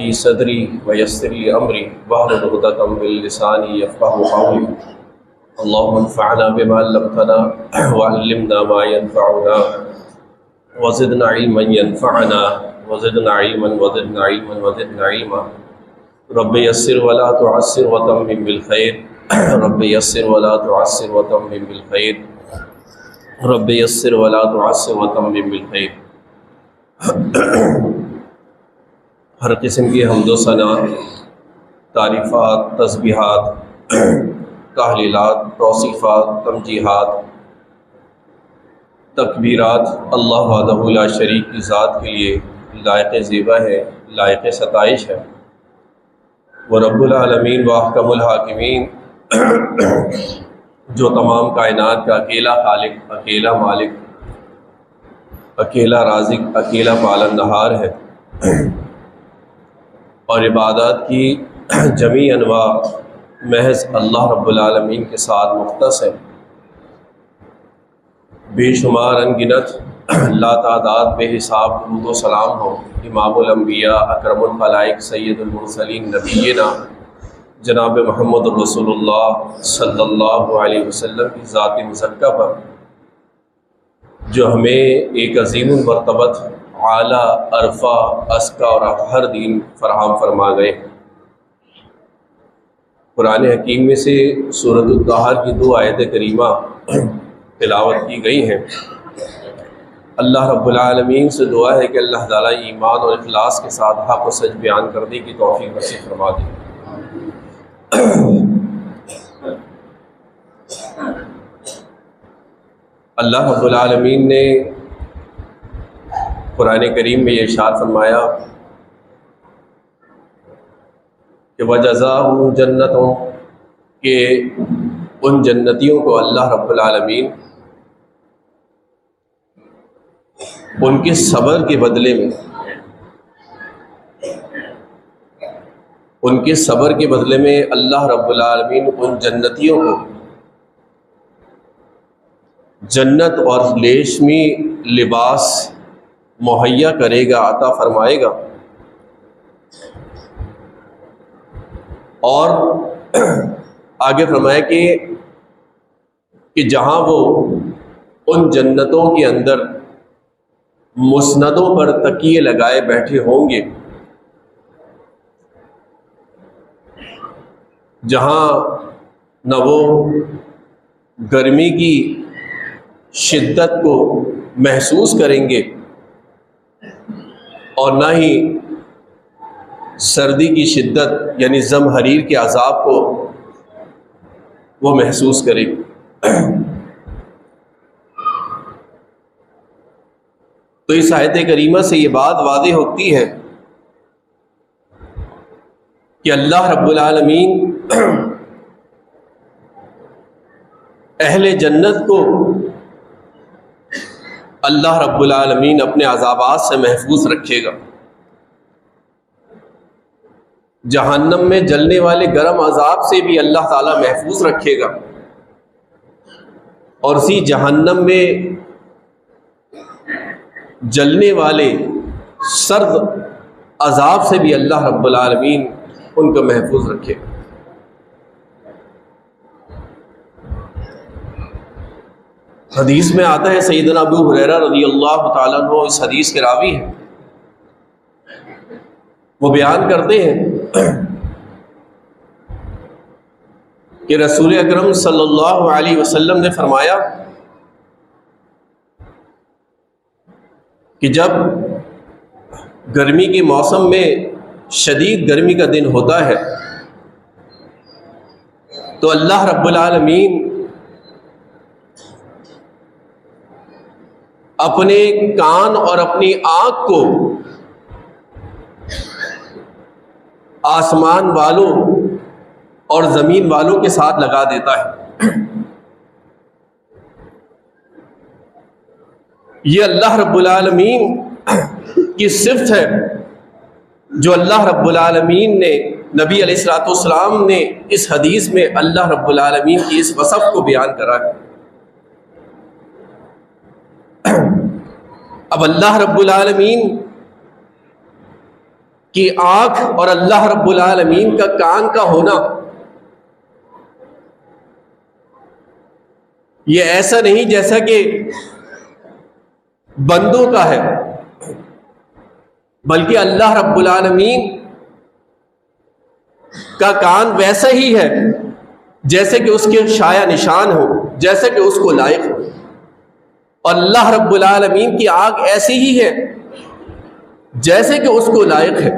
لي صدري ويسر لي أمري واحلل عقدة من لساني يفقهوا قولي اللهم انفعنا بما علمتنا وعلمنا ما ينفعنا وزدنا علما ينفعنا وزدنا علما وزدنا علما وزدنا علما رب يسر ولا تعسر وتمم بالخير رب يسر ولا تعسر وتمم بالخير رب يسر ولا تعسر وتمم بالخير۔ ہر قسم کی حمد و ثنا، تعریفات، تسبیحات، تحلیلات، توصیفات، تمجیحات، تکبیرات اللہ وحدہ لا شریک کی ذات کے لیے لائق زیبا ہے، لائق ستائش ہے۔ وہ رب العالمین و احکم الحاکمین، جو تمام کائنات کا اکیلا خالق، اکیلا مالک، اکیلا رازق، اکیلا پالنہار ہے، اور عبادات کی جمیع انواع محض اللہ رب العالمین کے ساتھ مختص ہے۔ بے شمار انگنت لا تعداد بے حساب درود و سلام ہو امام الانبیاء، اکرم الخلائق، سید المرسلین، نبینا جناب محمد رسول اللہ صلی اللہ علیہ وسلم کی ذات مزکہ پر، جو ہمیں ایک عظیم المرتبت، اعلیٰ، عرفہ، ازکیٰ اور اطہر دین فراہم فرما گئے۔ قرآن حکیم میں سے سورۃ الطہر کی 2 آیت کریمہ تلاوت کی گئی ہیں۔ اللہ رب العالمین سے دعا ہے کہ اللہ تعالیٰ ایمان اور اخلاص کے ساتھ حق و سچ بیان کرنے کی توفیق نصیب فرما دے۔ اللہ رب العالمین نے قرآن کریم میں یہ ارشاد فرمایا کہ وَجَزَاهُمْ جَنَّتٌ، کہ ان جنتیوں کو اللہ رب العالمین ان کے صبر کے بدلے میں، ان کے صبر کے بدلے میں اللہ رب العالمین ان جنتیوں کو جنت اور ریشمی لباس مہیا کرے گا، عطا فرمائے گا، اور آگے فرمایا کہ جہاں وہ ان جنتوں کے اندر مسندوں پر تکیے لگائے بیٹھے ہوں گے، جہاں نہ وہ گرمی کی شدت کو محسوس کریں گے اور نہ ہی سردی کی شدت یعنی زمہریر کے عذاب کو وہ محسوس کریں گے۔ تو اس آیت کریمہ سے یہ بات واضح ہوتی ہے کہ اللہ رب العالمین اہل جنت کو اللہ رب العالمین اپنے عذابات سے محفوظ رکھے گا، جہنم میں جلنے والے گرم عذاب سے بھی اللہ تعالیٰ محفوظ رکھے گا، اور اسی جہنم میں جلنے والے سرد عذاب سے بھی اللہ رب العالمین ان کو محفوظ رکھے گا۔ حدیث میں آتا ہے، سیدنا ابو ہریرہ رضی اللہ تعالیٰ عنہ اس حدیث کے راوی ہیں، وہ بیان کرتے ہیں کہ رسول اکرم صلی اللہ علیہ وسلم نے فرمایا کہ جب گرمی کے موسم میں شدید گرمی کا دن ہوتا ہے تو اللہ رب العالمین اپنے کان اور اپنی آنکھ کو آسمان والوں اور زمین والوں کے ساتھ لگا دیتا ہے۔ یہ اللہ رب العالمین کی صفت ہے جو اللہ رب العالمین نے، نبی علیہ الصلوۃ والسلام نے اس حدیث میں اللہ رب العالمین کی اس وصف کو بیان کرا ہے۔ اب اللہ رب العالمین کی آنکھ اور اللہ رب العالمین کا کان کا ہونا یہ ایسا نہیں جیسا کہ بندوں کا ہے، بلکہ اللہ رب العالمین کا کان ویسا ہی ہے جیسے کہ اس کے شایع نشان ہو، جیسے کہ اس کو لائق ہو، اور اللہ رب العالمین کی آنکھ ایسی ہی ہے جیسے کہ اس کو لائق ہے۔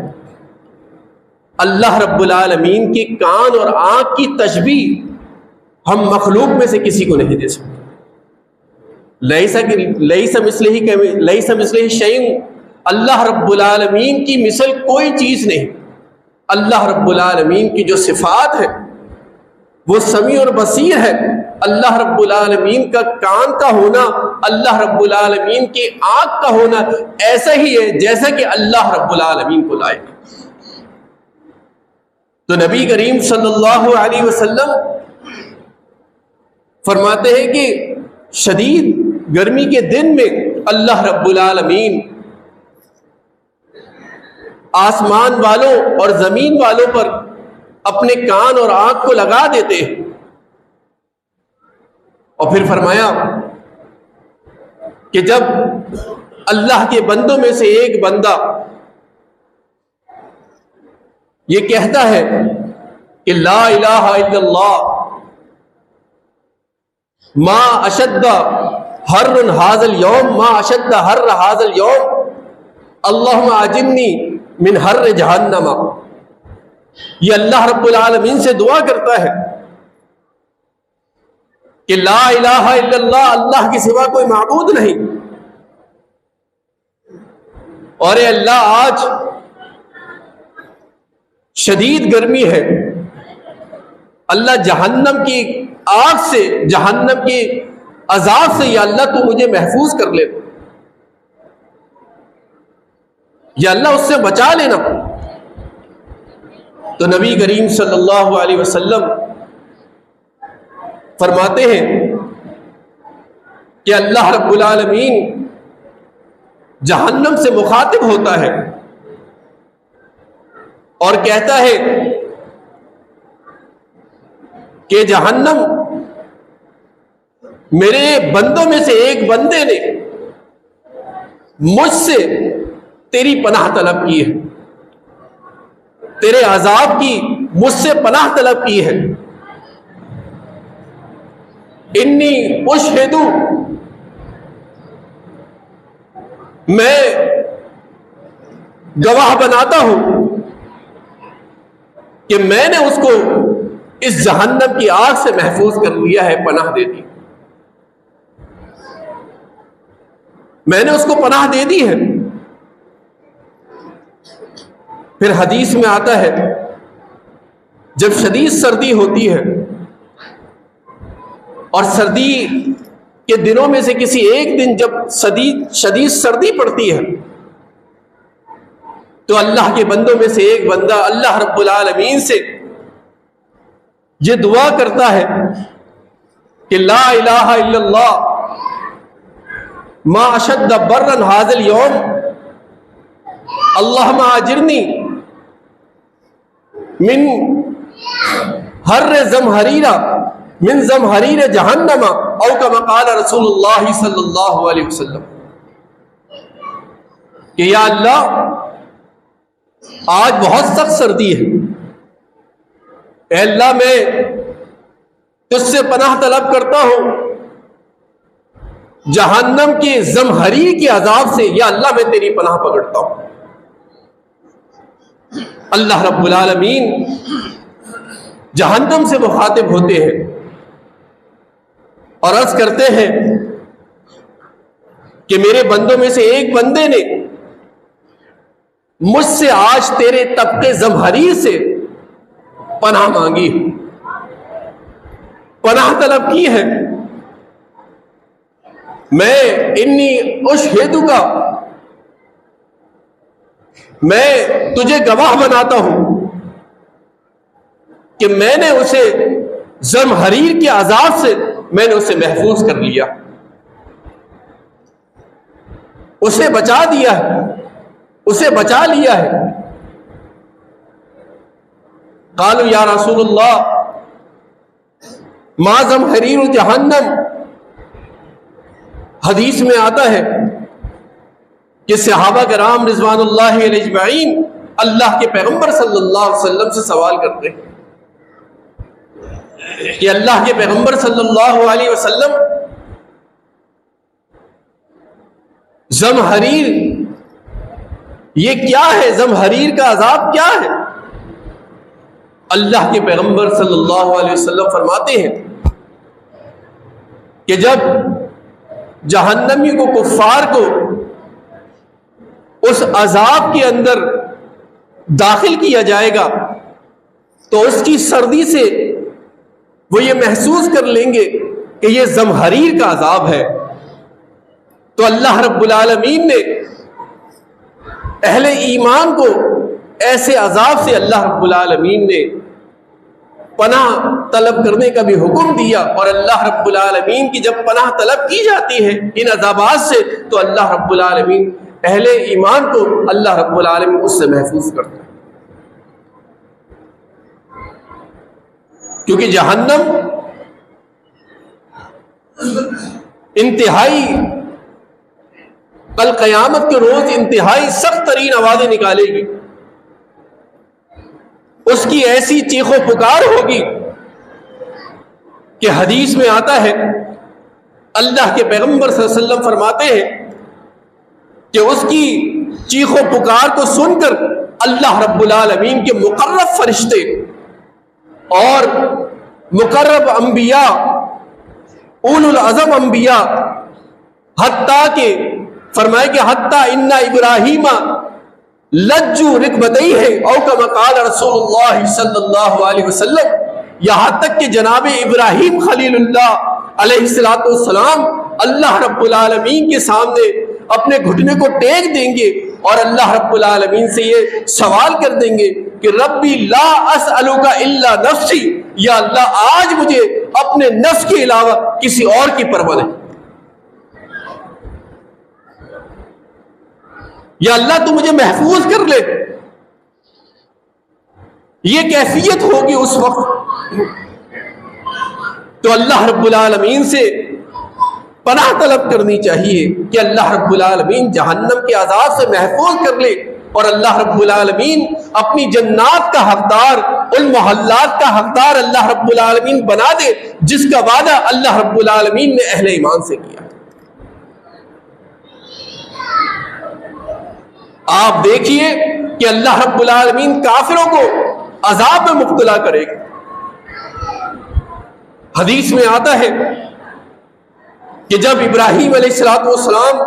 اللہ رب العالمین کی کان اور آنکھ کی تشبیہ ہم مخلوق میں سے کسی کو نہیں دے سکتے۔ لیس مثلہ شیء، اللہ رب العالمین کی مثل کوئی چیز نہیں۔ اللہ رب العالمین کی جو صفات ہے وہ سمیع اور بصیر ہے۔ اللہ رب العالمین کا کان کا ہونا، اللہ رب العالمین کی آنکھ کا ہونا ایسا ہی ہے جیسا کہ اللہ رب العالمین کو لائق ہے۔ تو نبی کریم صلی اللہ علیہ وسلم فرماتے ہیں کہ شدید گرمی کے دن میں اللہ رب العالمین آسمان والوں اور زمین والوں پر اپنے کان اور آنکھ کو لگا دیتے ہیں، اور پھر فرمایا کہ جب اللہ کے بندوں میں سے ایک بندہ یہ کہتا ہے کہ لا الہ الا اللہ ما اشد حر هذا اليوم ما اشد حر هذا اليوم اللهم اجرنی من حر جہنم، یہ اللہ رب العالمین سے دعا کرتا ہے کہ لا الہ الا اللہ، اللہ کے سوا کوئی معبود نہیں، اور اے اللہ آج شدید گرمی ہے، اللہ جہنم کی آگ سے، جہنم کی عذاب سے یا اللہ تو مجھے محفوظ کر لے، یا اللہ اس سے بچا لینا۔ تو نبی کریم صلی اللہ علیہ وسلم فرماتے ہیں کہ اللہ رب العالمین جہنم سے مخاطب ہوتا ہے اور کہتا ہے کہ جہنم میرے بندوں میں سے ایک بندے نے مجھ سے تیری پناہ طلب کی ہے، تیرے عذاب کی مجھ سے پناہ طلب کی ہے۔ انی اشہدو، میں گواہ بناتا ہوں کہ میں نے اس کو اس جہنم کی آگ سے محفوظ کر لیا ہے، پناہ دے دی، میں نے اس کو پناہ دے دی ہے۔ پھر حدیث میں آتا ہے جب شدید سردی ہوتی ہے اور سردی کے دنوں میں سے کسی ایک دن جب شدید سردی پڑتی ہے تو اللہ کے بندوں میں سے ایک بندہ اللہ رب العالمین سے یہ دعا کرتا ہے کہ لا الہ الا اللہ ما اشد برا هذا اليوم اللہم اجرنی من حر زمہریرہ من زمہریر جہنم او کما قال رسول اللہ صلی اللہ علیہ وسلم، کہ یا اللہ آج بہت سخت سردی ہے، اے اللہ میں تجھ سے پناہ طلب کرتا ہوں جہنم کے زمہریر کے عذاب سے، یا اللہ میں تیری پناہ پکڑتا ہوں۔ اللہ رب العالمین جہنم سے مخاطب ہوتے ہیں اور عرض کرتے ہیں کہ میرے بندوں میں سے ایک بندے نے مجھ سے آج تیرے طبقے زمہریر سے پناہ مانگی، پناہ طلب کی ہے۔ میں انی اشہدک، میں تجھے گواہ بناتا ہوں کہ میں نے اسے زمہریر کے عذاب سے میں نے اسے محفوظ کر لیا، اسے بچا دیا ہے، اسے بچا لیا ہے۔ قالوا یا رسول اللہ ما زمہریر جہنم، حدیث میں آتا ہے کہ صحابہ کرام رضوان اللہ علیہ اجمعین اللہ کے پیغمبر صلی اللہ علیہ وسلم سے سوال کرتے ہیں کہ اللہ کے پیغمبر صلی اللہ علیہ وسلم، زمہریر یہ کیا ہے؟ زمہریر کا عذاب کیا ہے؟ اللہ کے پیغمبر صلی اللہ علیہ وسلم فرماتے ہیں کہ جب جہنمی کو، کفار کو اس عذاب کے اندر داخل کیا جائے گا تو اس کی سردی سے وہ یہ محسوس کر لیں گے کہ یہ زمہریر کا عذاب ہے۔ تو اللہ رب العالمین نے اہل ایمان کو ایسے عذاب سے اللہ رب العالمین نے پناہ طلب کرنے کا بھی حکم دیا، اور اللہ رب العالمین کی جب پناہ طلب کی جاتی ہے ان عذابات سے تو اللہ رب العالمین اہل ایمان کو اللہ رب العالمین اس سے محفوظ کرتا ہے، کیونکہ جہنم انتہائی، کل قیامت کے روز انتہائی سخت ترین آوازیں نکالے گی، اس کی ایسی چیخ و پکار ہوگی کہ حدیث میں آتا ہے اللہ کے پیغمبر صلی اللہ علیہ وسلم فرماتے ہیں کہ اس کی چیخ و پکار کو سن کر اللہ رب العالمین کے مقرب فرشتے اور مقرب انبیاء، اولو العزم انبیاء، حتیٰ کہ فرمائے کہ حتیٰ ان ابراہیم لجو رکبتیہ او کما قال رسول اللہ صلی اللہ علیہ وسلم، یہاں تک کہ جناب ابراہیم خلیل اللہ علیہ السلام اللہ رب العالمین کے سامنے اپنے گھٹنے کو ٹیک دیں گے اور اللہ رب العالمین سے یہ سوال کر دیں گے کہ ربی لا اسألک الا نفسی، یا اللہ آج مجھے اپنے نفس کے علاوہ کسی اور کی پرواہ نہیں، یا اللہ تو مجھے محفوظ کر لے۔ یہ کیفیت ہوگی اس وقت، تو اللہ رب العالمین سے پناہ طلب کرنی چاہیے کہ اللہ رب العالمین جہنم کے عذاب سے محفوظ کر لے، اور اللہ رب العالمین اپنی جنات کا حقدار، ان محلات کا حقدار اللہ رب العالمین بنا دے جس کا وعدہ اللہ رب العالمین نے اہل ایمان سے کیا۔ آپ دیکھیے کہ اللہ رب العالمین کافروں کو عذاب میں مبتلا کرے گا۔ حدیث میں آتا ہے کہ جب ابراہیم علیہ السلام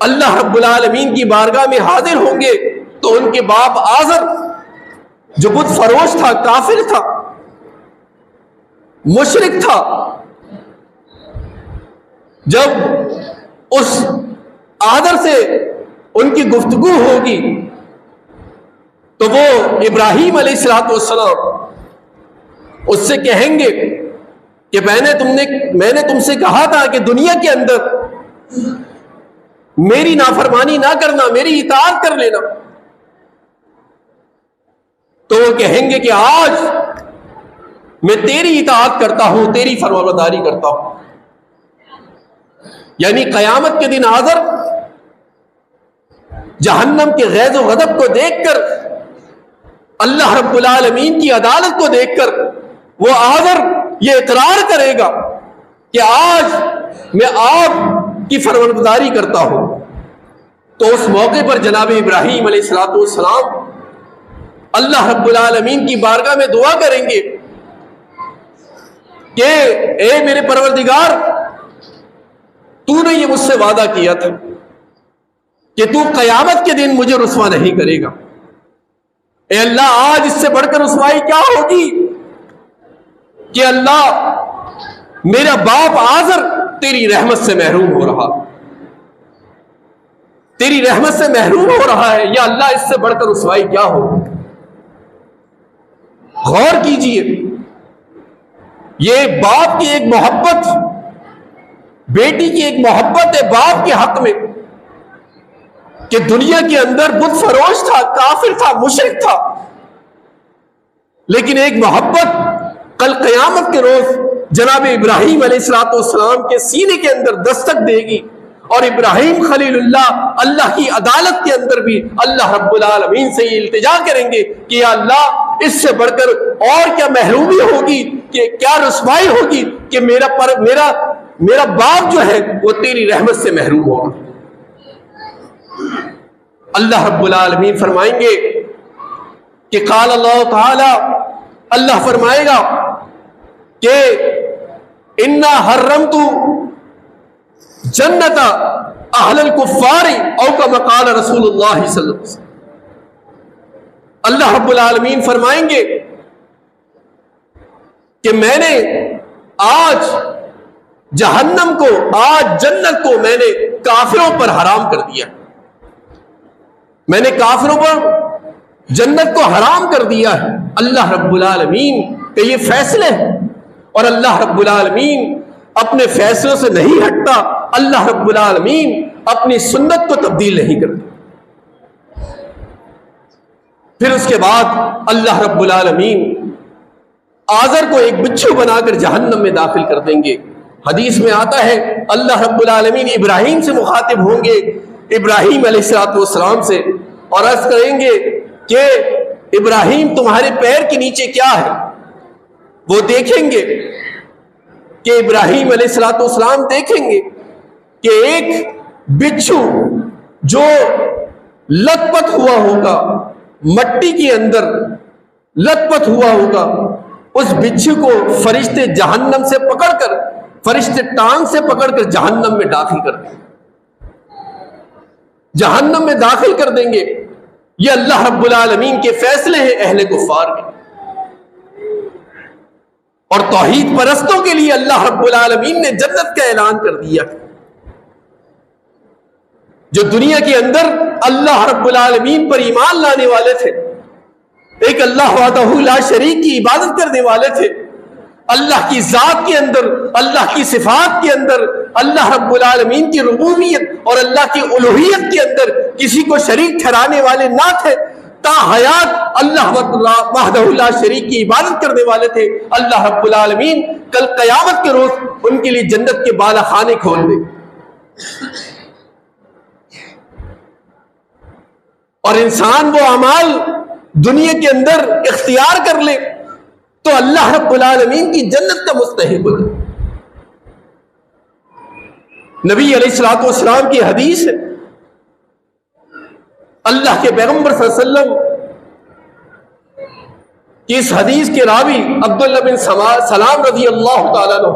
اللہ رب العالمین کی بارگاہ میں حاضر ہوں گے تو ان کے باپ آزر جو بت فروش تھا، کافر تھا، مشرک تھا، جب اس آزر سے ان کی گفتگو ہوگی تو وہ ابراہیم علیہ السلام اس سے کہیں گے کہ میں نے تم سے کہا تھا کہ دنیا کے اندر میری نافرمانی نہ کرنا، میری اطاعت کر لینا، تو وہ کہیں گے کہ آج میں تیری اطاعت کرتا ہوں، تیری فرمانبرداری کرتا ہوں۔ یعنی قیامت کے دن آزر جہنم کے غیظ و غضب کو دیکھ کر، اللہ رب العالمین کی عدالت کو دیکھ کر وہ آزر یہ اقرار کرے گا کہ آج میں آپ کی فرمانبرداری کرتا ہوں۔ تو اس موقع پر جناب ابراہیم علیہ السلام اللہ رب العالمین کی بارگاہ میں دعا کریں گے کہ اے میرے پروردگار، تو نے یہ مجھ سے وعدہ کیا تھا کہ تو قیامت کے دن مجھے رسوا نہیں کرے گا۔ اے اللہ، آج اس سے بڑھ کر رسوائی کیا ہوگی کہ اللہ میرا باپ آزر تیری رحمت سے محروم ہو رہا، تیری رحمت سے محروم ہو رہا ہے، یا اللہ اس سے بڑھ کر رسوائی کیا ہوگی؟ غور کیجئے، یہ باپ کی ایک محبت، بیٹی کی ایک محبت ہے باپ کے حق میں کہ دنیا کے اندر بت فروش تھا، کافر تھا، مشرک تھا، لیکن ایک محبت کل قیامت کے روز جناب ابراہیم علیہ السلام کے سینے کے اندر دستک دے گی، اور ابراہیم خلیل اللہ کی عدالت کے اندر بھی اللہ رب العالمین سے یہ التجا کریں گے کہ یا اللہ اس سے بڑھ کر اور کیا محرومی ہوگی، کہ کیا رسوائی ہوگی کہ میرا باپ جو ہے وہ تیری رحمت سے محروم ہوگا۔ اللہ رب العالمین فرمائیں گے کہ قال اللہ تعالی، اللہ فرمائے گا کہ انا حرمت جنت اہل الکفار او کما قال رسول اللہ صلی اللہ علیہ وسلم۔ اللہ رب العالمین فرمائیں گے کہ میں نے آج جہنم کو، آج جنت کو میں نے کافروں پر حرام کر دیا، میں نے کافروں پر جنت کو حرام کر دیا ہے۔ اللہ رب العالمین کے یہ فیصلے ہیں، اور اللہ رب العالمین اپنے فیصلوں سے نہیں ہٹتا، اللہ رب العالمین اپنی سنت کو تبدیل نہیں کرتا۔ پھر اس کے بعد اللہ رب العالمین آزر کو ایک بچھو بنا کر جہنم میں داخل کر دیں گے۔ حدیث میں آتا ہے اللہ رب العالمین ابراہیم سے مخاطب ہوں گے، ابراہیم علیہ السلام سے، اور عرض کریں گے کہ ابراہیم تمہارے پیر کے نیچے کیا ہے؟ وہ دیکھیں گے کہ ابراہیم علیہ السلام دیکھیں گے کہ ایک بچھو جو لت پت ہوا ہوگا، مٹی کے اندر لت پت ہوا ہوگا، اس بچھو کو فرشتے جہنم سے پکڑ کر، فرشتے ٹانگ سے پکڑ کر جہنم میں داخل کر دیں گے، جہنم میں داخل کر دیں گے۔ یہ اللہ رب العالمین کے فیصلے ہیں اہل کفار کے، اور توحید پرستوں کے لیے اللہ رب العالمین نے جنت کا اعلان کر دیا۔ جو دنیا کے اندر اللہ رب العالمین پر ایمان لانے والے تھے، ایک اللہ وحدہ لا شریک کی عبادت کرنے والے تھے، اللہ کی ذات کے اندر، اللہ کی صفات کے اندر، اللہ رب العالمین کی ربوبیت اور اللہ کی الوہیت کے اندر کسی کو شریک ٹھہرانے والے نہ تھے، تا حیات اللہ وحدہ لا شریک کی عبادت کرنے والے تھے، اللہ رب العالمین کل قیامت کے روز ان کے لیے جنت کے بالا خانے کھول دے، اور انسان وہ اعمال دنیا کے اندر اختیار کر لے تو اللہ رب العالمین کی جنت کا مستحق ہو جائے۔ نبی علیہ السلام کی حدیث ہے، اللہ کے پیغمبر صلی اللہ علیہ وسلم کی اس حدیث کے راوی عبداللہ بن سلام رضی اللہ تعالیٰ عنہ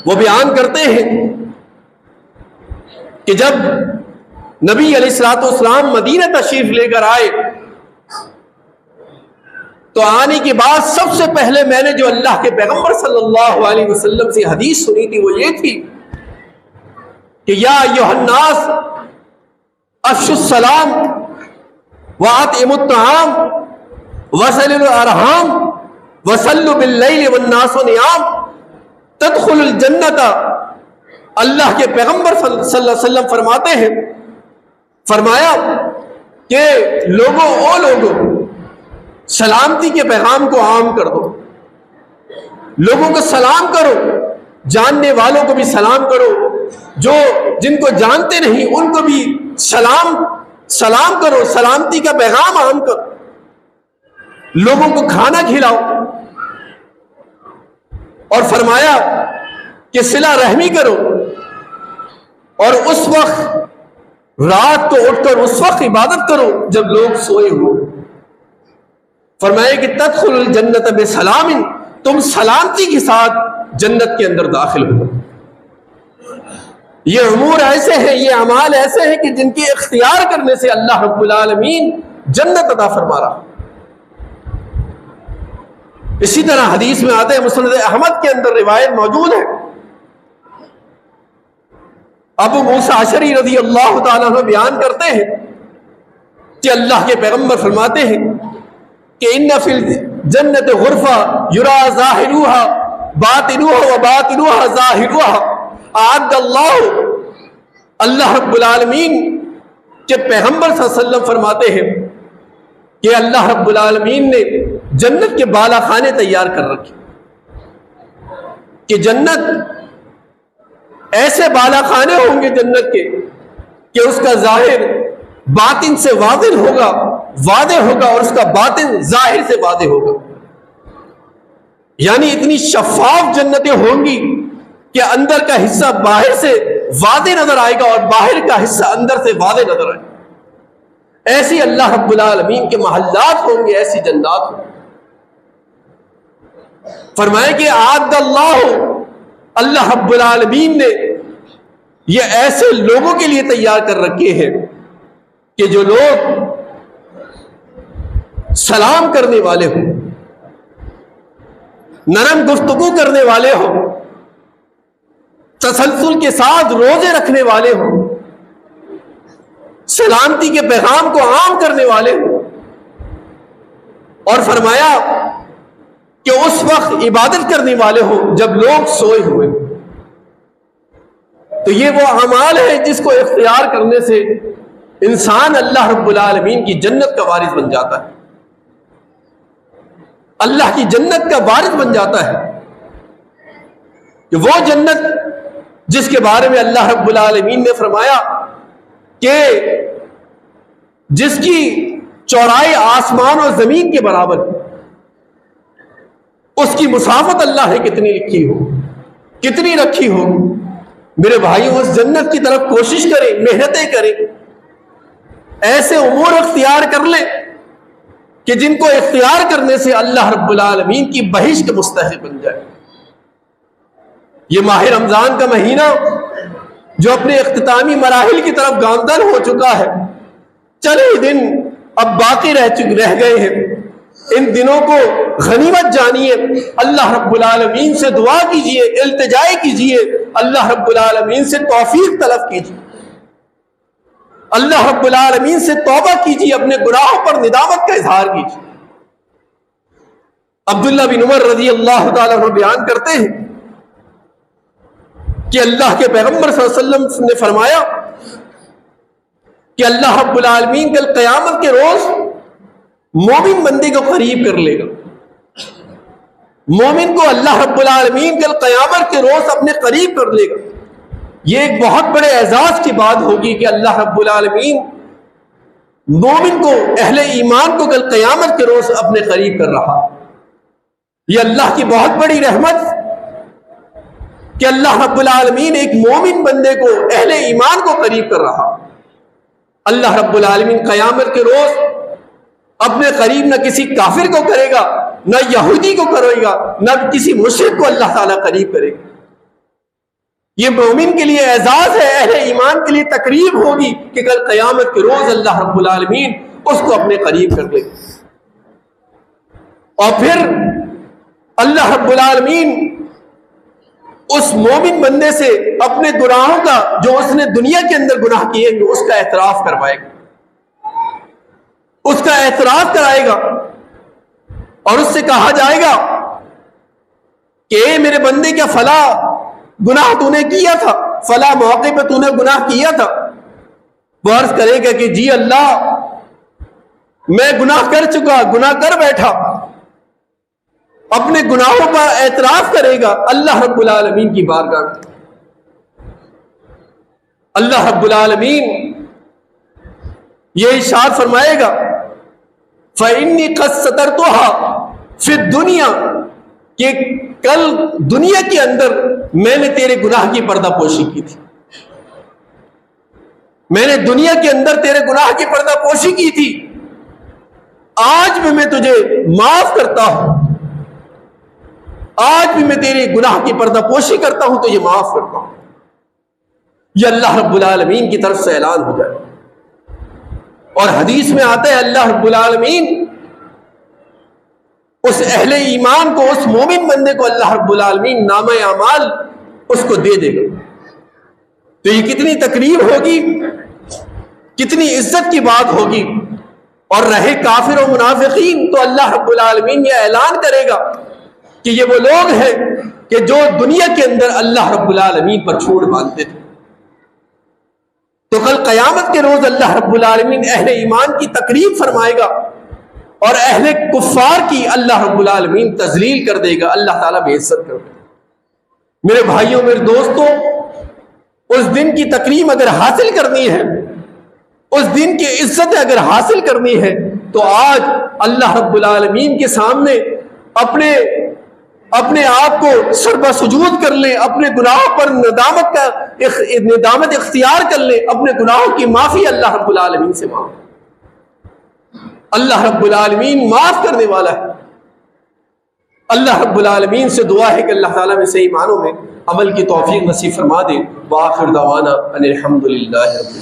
وہ بیان کرتے ہیں کہ جب نبی علیہ السلام مدینہ تشریف لے کر آئے تو آنے کے بعد سب سے پہلے میں نے جو اللہ کے پیغمبر صلی اللہ علیہ وسلم سے حدیث سنی تھی وہ یہ تھی کہ یا ایھا الناس افشوا السلام واطعموا الطعام وصلوا الارحام وصلوا باللیل والناس نیام تدخلوا الجنۃ۔ اللہ کے پیغمبر صلی اللہ علیہ وسلم فرماتے ہیں، فرمایا کہ لوگوں سلامتی کے پیغام کو عام کر دو، لوگوں کو سلام کرو، جاننے والوں کو بھی سلام کرو، جو جن کو جانتے نہیں ان کو بھی سلام کرو، سلامتی کا پیغام عام کرو، لوگوں کو کھانا کھلاؤ، اور فرمایا کہ صلہ رحمی کرو، اور اس وقت رات کو اٹھ کر اس وقت عبادت کرو جب لوگ سوئے ہو۔ فرمایا کہ تدخل الجنت بسلام، تم سلامتی کے ساتھ جنت کے اندر داخل ہو۔ یہ امور ایسے ہیں، یہ اعمال ایسے ہیں کہ جن کے اختیار کرنے سے اللہ رب العالمین جنت عطا فرما رہا۔ اسی طرح حدیث میں آتے ہیں، مسند احمد کے اندر روایت موجود ہے، ابو موسیٰ اشعری رضی اللہ تعالیٰ عنہ بیان کرتے ہیں کہ اللہ کے پیغمبر فرماتے ہیں کہ ان فی الجنت غرفہ یرا ظاہرها باطنها وباطنها ظاہرها اعد اللہ رب العالمین کے پیغمبر صلی اللہ علیہ وسلم فرماتے ہیں کہ اللہ رب العالمین نے جنت کے بالا خانے تیار کر رکھے، کہ جنت ایسے بالا خانے ہوں گے جنت کے کہ اس کا ظاہر باطن سے واضح ہوگا اور اس کا باطن ظاہر سے واضح ہوگا. یعنی اتنی شفاف جنتیں ہوں گی کہ اندر کا حصہ باہر سے واضح نظر آئے گا اور باہر کا حصہ اندر سے واضح نظر آئے گا. ایسی اللہ رب العالمین کے محلات ہوں گے، ایسی جنات ہوں. فرمایا کہ اعد اللہ رب العالمین نے یہ ایسے لوگوں کے لیے تیار کر رکھے ہیں کہ جو لوگ سلام کرنے والے ہوں، نرم گفتگو کرنے والے ہوں، تسلسل کے ساتھ روزے رکھنے والے ہوں، سلامتی کے پیغام کو عام کرنے والے ہوں. اور فرمایا کہ اس وقت عبادت کرنے والے ہوں جب لوگ سوئے ہوئے. تو یہ وہ اعمال ہے جس کو اختیار کرنے سے انسان اللہ رب العالمین کی جنت کا وارث بن جاتا ہے، اللہ کی جنت کا وارث بن جاتا ہے. کہ وہ جنت جس کے بارے میں اللہ رب العالمین نے فرمایا کہ جس کی چوڑائی آسمان اور زمین کے برابر، اس کی مسافت اللہ نے کتنی لکھی ہو، کتنی رکھی ہو. میرے بھائیوں، اس جنت کی طرف کوشش کریں، محنتیں کریں، ایسے امور اختیار کر لیں کہ جن کو اختیار کرنے سے اللہ رب العالمین کی بہشت کے مستحق بن جائے. یہ ماہ رمضان کا مہینہ جو اپنے اختتامی مراحل کی طرف گامزن ہو چکا ہے، چند ہی دن اب باقی رہ گئے ہیں. ان دنوں کو غنیمت جانیے، اللہ رب العالمین سے دعا کیجیے، التجا کیجیے، اللہ رب العالمین سے توفیق طلب کیجیے، اللہ رب العالمین سے توبہ کیجیے، اپنے گناہوں پر ندامت کا اظہار کیجیے. عبداللہ بن عمر رضی اللہ تعالیٰ عنہ بیان کرتے ہیں کہ اللہ کے پیغمبر صلی اللہ علیہ وسلم نے فرمایا کہ اللہ رب العالمین کل قیامت کے روز مومن بندے کو قریب کر لے گا. مومن کو اللہ رب العالمین کل قیامت کے روز اپنے قریب کر لے گا. یہ ایک بہت بڑے اعزاز کی بات ہوگی کہ اللہ رب العالمین مومن کو، اہل ایمان کو کل قیامت کے روز اپنے قریب کر رہا. یہ اللہ کی بہت بڑی رحمت کہ اللہ رب العالمین ایک مومن بندے کو، اہل ایمان کو قریب کر رہا. اللہ رب العالمین قیامت کے روز اپنے قریب نہ کسی کافر کو کرے گا، نہ یہودی کو کرے گا، نہ کسی مشرک کو اللہ تعالیٰ قریب کرے گا. یہ مومن کے لیے اعزاز ہے، اہل ایمان کے لیے تقریب ہوگی کہ کل قیامت کے روز اللہ رب العالمین اس کو اپنے قریب کر لے گا. اور پھر اللہ رب العالمین اس مومن بندے سے اپنے گناہوں کا، جو اس نے دنیا کے اندر گناہ کیے ہیں، اس کا اعتراف کروائے گا، اس کا اعتراف کرائے گا. اور اس سے کہا جائے گا کہ اے میرے بندے، کیا فلاں گناہ تو نے کیا تھا، فلاں موقع پہ تو نے گناہ کیا تھا؟ وہ عرض کرے گا کہ جی اللہ، میں گناہ کر چکا، گناہ کر بیٹھا. اپنے گناہوں پر اعتراف کرے گا اللہ رب العالمین کی بارگاہ میں. اللہ رب العالمین یہ ارشاد فرمائے گا فَإِنِّي قَدْ سَتَرْتُهَا فِي الدُّنْيَا، کہ کل دنیا کے اندر میں نے تیرے گناہ کی پردہ پوشی کی تھی. میں نے دنیا کے اندر تیرے گناہ کی پردہ پوشی کی تھی، آج بھی میں تجھے معاف کرتا ہوں، آج بھی میں تیرے گناہ کی پردہ پوشی کرتا ہوں، تجھے معاف کرتا ہوں. یہ اللہ رب العالمین کی طرف سے اعلان ہو جائے. اور حدیث میں آتا ہے اللہ رب العالمین اس اہل ایمان کو، اس مومن بندے کو اللہ رب العالمین نامہ اعمال اس کو دے دے گا. تو یہ کتنی تقریب ہوگی، کتنی عزت کی بات ہوگی. اور رہے کافر و منافقین تو اللہ رب العالمین یہ اعلان کرے گا کہ یہ وہ لوگ ہیں کہ جو دنیا کے اندر اللہ رب العالمین پر چھوڑ باندھتے تھے. تو کل قیامت کے روز اللہ رب العالمین اہل ایمان کی تقریب فرمائے گا اور اہل کفار کی اللہ رب العالمین تذلیل کر دے گا، اللہ تعالیٰ بے عزت کر دے گا۔ میرے بھائیوں، میرے دوستوں، اس دن کی تکریم اگر حاصل کرنی ہے، اس دن کی عزت اگر حاصل کرنی ہے، تو آج اللہ رب العالمین کے سامنے اپنے آپ کو سربہ سجود کر لیں، اپنے گناہوں پر ندامت اختیار کر لیں، اپنے گناہوں کی معافی اللہ رب العالمین سے مانگیں۔ اللہ رب العالمین معاف کرنے والا ہے۔ اللہ رب العالمین سے دعا ہے کہ اللہ تعالیٰ میں صحیح معنوں میں عمل کی توفیق نصیب فرما دے۔ وآخر دعوانا ان الحمد للہ رب العالمین۔